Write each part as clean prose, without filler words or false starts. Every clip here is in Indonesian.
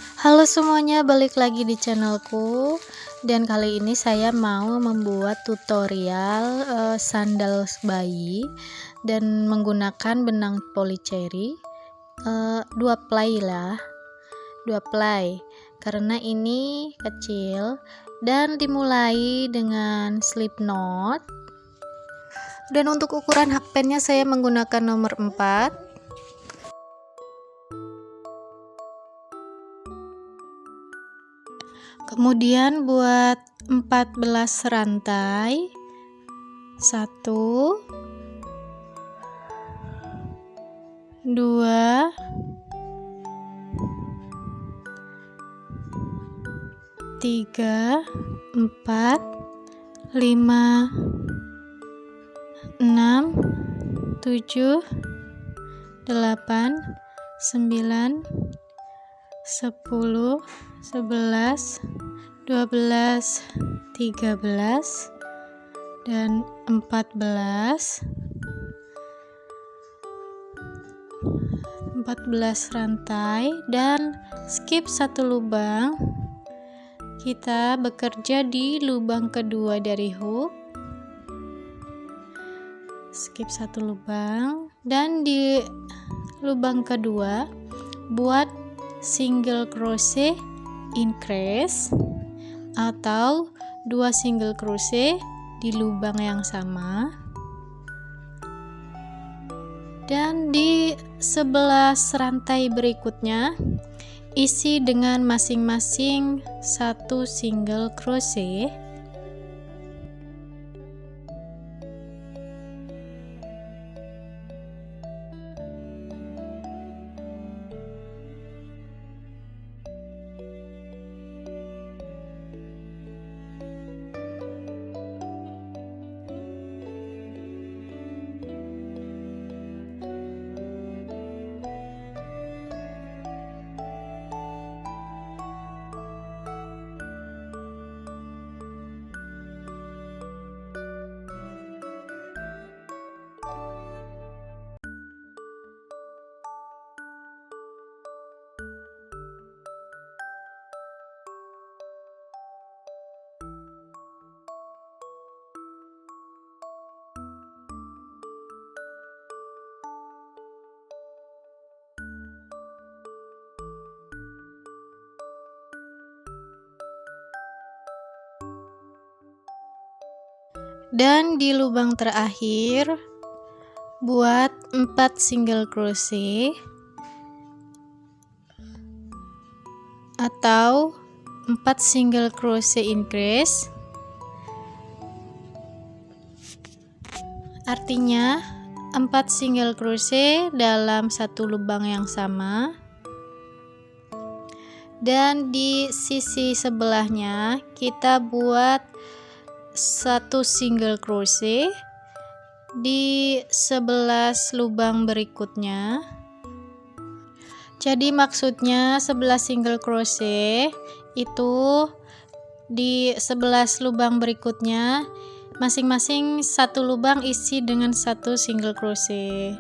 Halo semuanya, balik lagi di channelku. Dan kali ini saya mau membuat tutorial sandal bayi dan menggunakan benang polycherry 2 ply lah, 2 ply karena ini kecil. Dan dimulai dengan slip knot. Dan untuk ukuran hakpennya saya menggunakan nomor 4. Kemudian buat 14 rantai, 1 2 3 4 5 6 7 8 9 10 11 12 13 dan 14 rantai dan skip 1 lubang. Kita bekerja di lubang kedua dari hook, skip 1 lubang, dan di lubang kedua buat single crochet increase atau 2 single crochet di lubang yang sama. Dan di 11 rantai berikutnya isi dengan masing-masing 1 single crochet. Dan di lubang terakhir buat 4 single crochet atau 4 single crochet increase. Artinya 4 single crochet dalam 1 lubang yang sama. Dan di sisi sebelahnya kita buat 1 single crochet di 11 lubang berikutnya. Jadi maksudnya 11 single crochet itu di 11 lubang berikutnya masing-masing 1 lubang isi dengan 1 single crochet.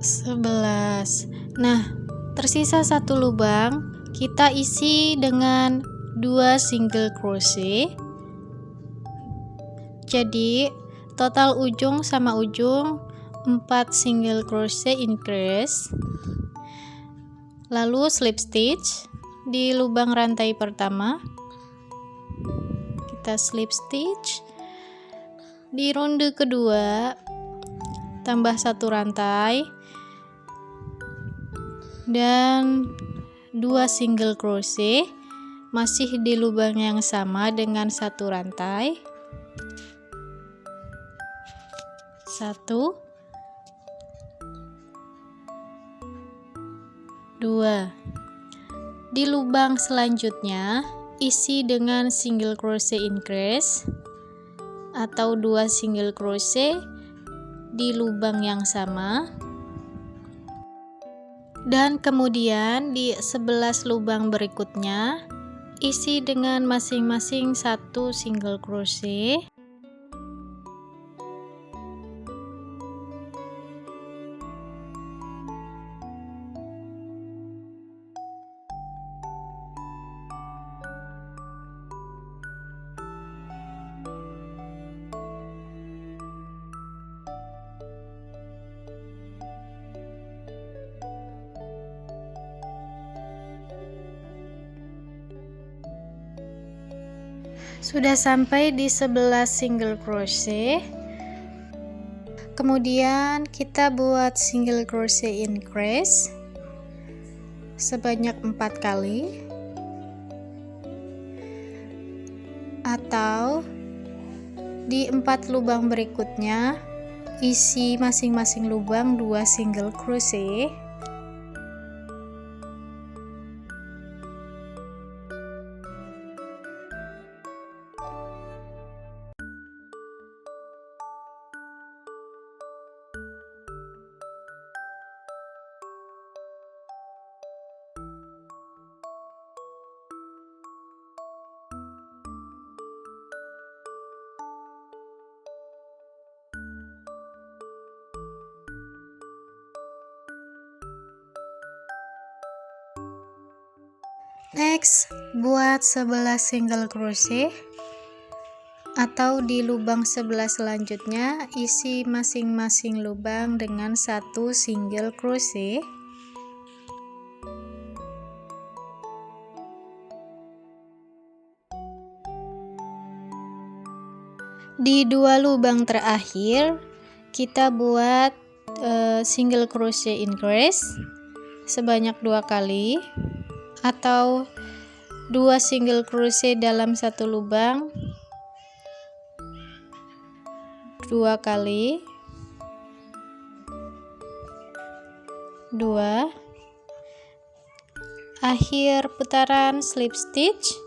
11. Nah, tersisa satu lubang, kita isi dengan 2 single crochet. Jadi, total ujung sama ujung 4 single crochet increase. Lalu slip stitch di lubang rantai pertama. Kita slip stitch. Di ronde kedua, tambah satu rantai dan 2 single crochet masih di lubang yang sama dengan satu rantai. 1 2. Di lubang selanjutnya isi dengan single crochet increase atau 2 single crochet di lubang yang sama. Dan kemudian di 11 lubang berikutnya isi dengan masing-masing 1 single crochet. Sudah sampai di 11 single crochet. Kemudian kita buat single crochet increase sebanyak 4 kali, atau di 4 lubang berikutnya isi masing-masing lubang 2 single crochet. Next, buat 11 single crochet, atau di lubang 11 selanjutnya isi masing-masing lubang dengan 1 single crochet. Di 2 lubang terakhir kita buat single crochet increase sebanyak 2 kali, atau 2 single crochet dalam satu lubang 2 kali, 2. Akhir putaran slip stitch.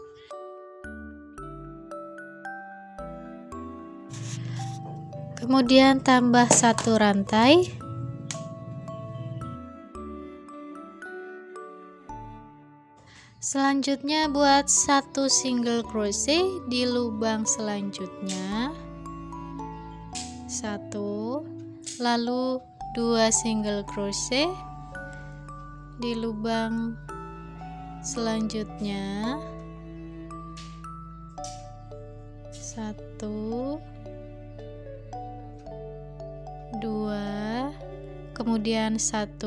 Kemudian tambah satu rantai. Selanjutnya buat 1 single crochet di lubang selanjutnya, 1, lalu 2 single crochet di lubang selanjutnya, 1, 2, kemudian 1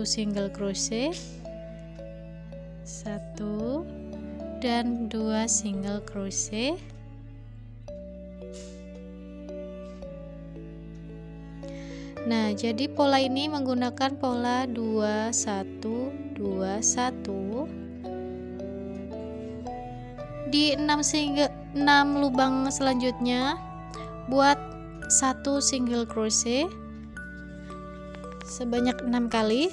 single crochet, 1 dan 2 single crochet. Nah, jadi pola ini menggunakan pola 2 1 2 1. Di 6 lubang selanjutnya buat 1 single crochet sebanyak 6 kali.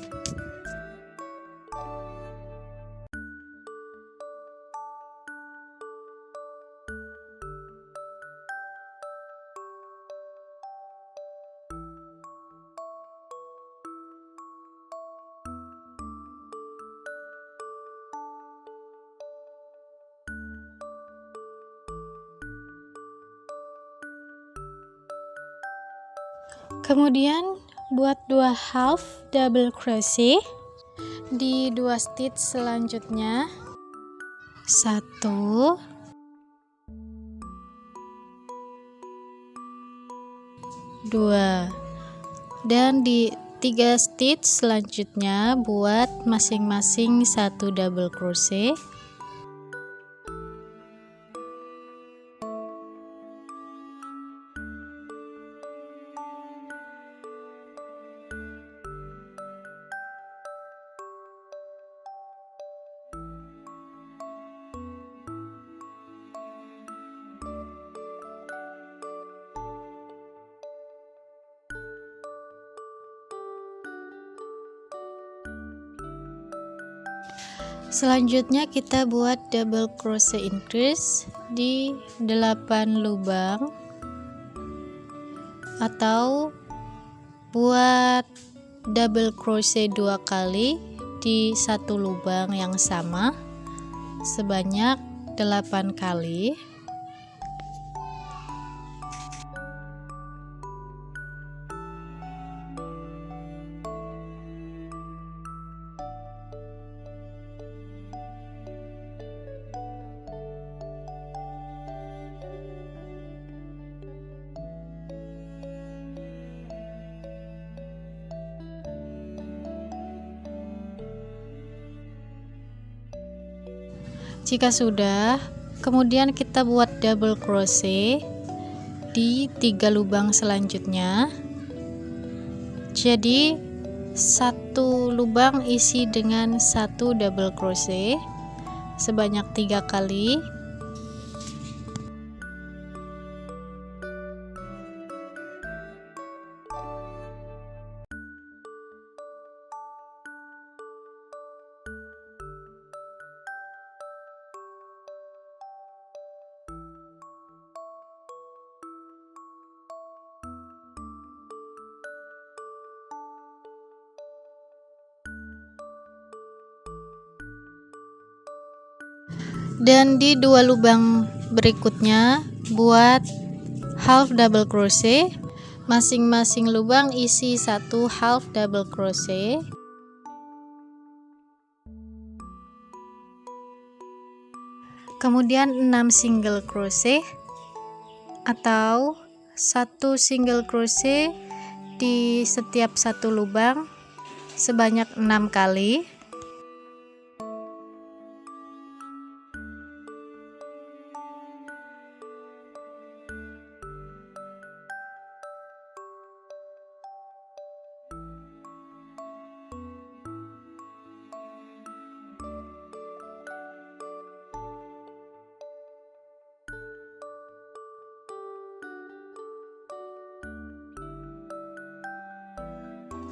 Kemudian buat 2 half double crochet di 2 stitch selanjutnya. 1, 2, dan di 3 stitch selanjutnya buat masing-masing 1 double crochet. Selanjutnya kita buat double crochet increase di 8 lubang, atau buat double crochet 2 kali di 1 lubang yang sama sebanyak 8 kali. Jika sudah, kemudian kita buat double crochet di 3 lubang selanjutnya. Jadi 1 lubang isi dengan 1 double crochet sebanyak 3 kali. Dan di 2 lubang berikutnya buat half double crochet, masing-masing lubang isi 1 half double crochet. Kemudian 6 single crochet atau 1 single crochet di setiap 1 lubang sebanyak 6 kali.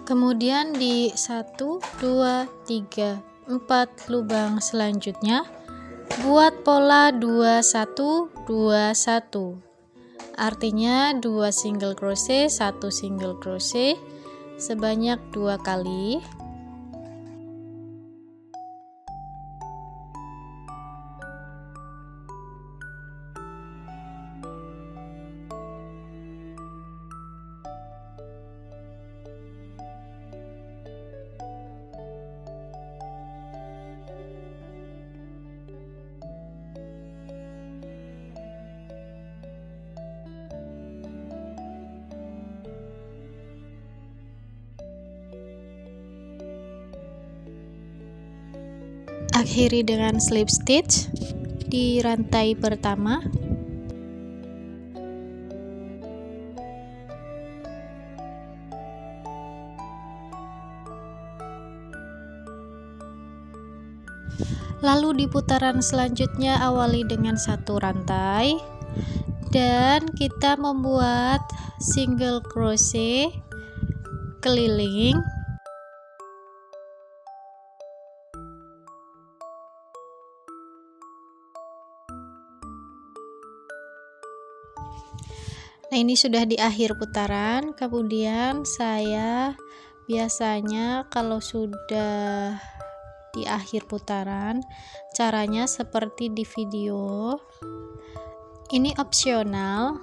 Kemudian di 1, 2, 3, 4 lubang selanjutnya buat pola 21 21. Artinya 2 single crochet, 1 single crochet sebanyak 2 kali. Akhiri dengan slip stitch di rantai pertama. Lalu di putaran selanjutnya awali dengan 1 rantai dan kita membuat single crochet keliling. Nah, ini sudah di akhir putaran. Kemudian saya biasanya kalau sudah di akhir putaran, caranya seperti di video. Ini opsional,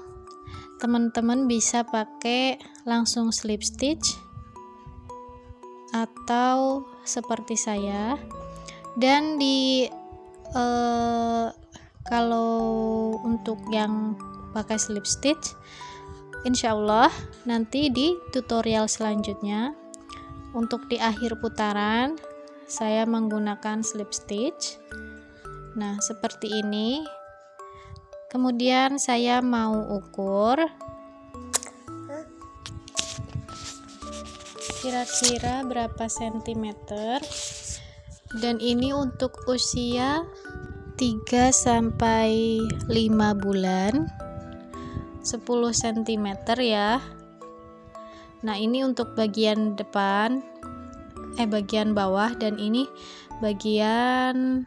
teman-teman bisa pakai langsung slip stitch atau seperti saya. Dan kalau untuk yang pakai slip stitch, insya Allah nanti di tutorial selanjutnya untuk di akhir putaran saya menggunakan slip stitch. Nah, seperti ini. Kemudian saya mau ukur kira-kira berapa sentimeter, dan ini untuk usia 3-5 bulan, 10 cm ya. Nah, ini untuk bagian depan, bagian bawah, dan ini bagian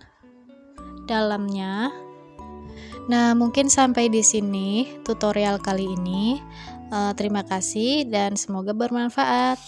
dalamnya. Nah, mungkin sampai di sini tutorial kali ini. Terima kasih dan semoga bermanfaat.